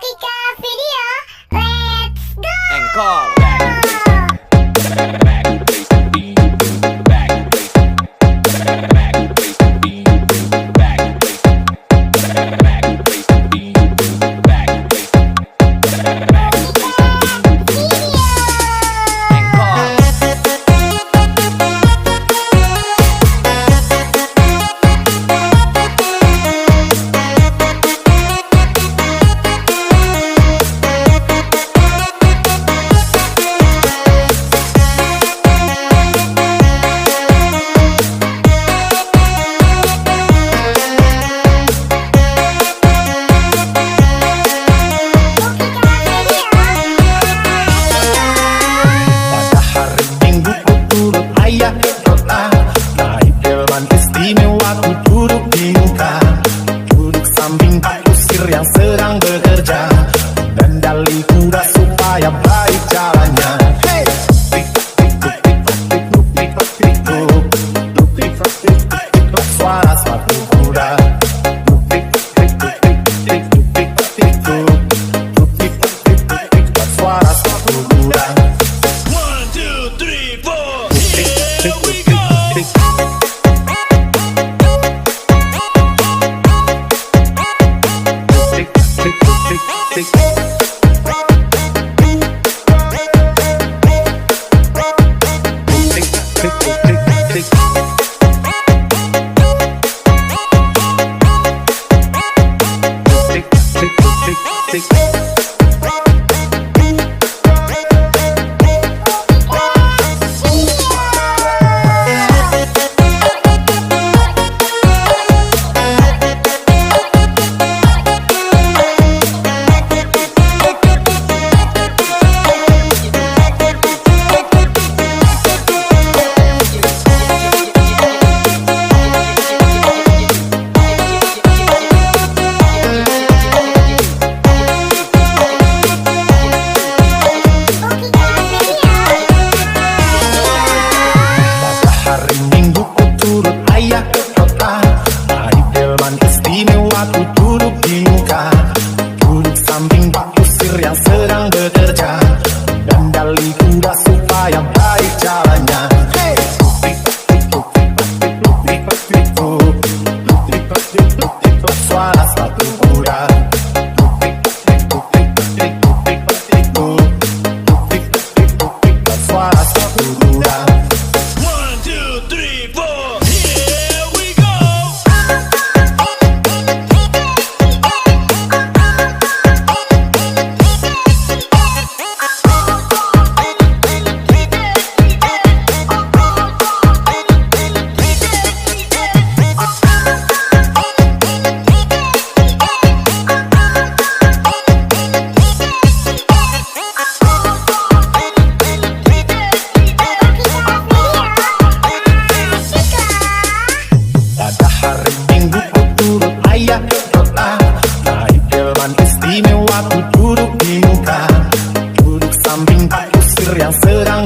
Okika Video, let's go! Engkol. Yang sedang bekerja, kendali kuda supaya baik jalannya. Hey! Suara sepatu kuda. Suara sepatu kuda. 1, 2, 3, 4, here we go! Yang sedang bekerja, kendali kuda supaya baik jalannya. Hey! Suara sepatu kuda. Suara sepatu kuda. 1, 2, 3, 4, here we go! Naik delman istimewa, ku duduk di muka, duduk samping Pak Kusir yang sedang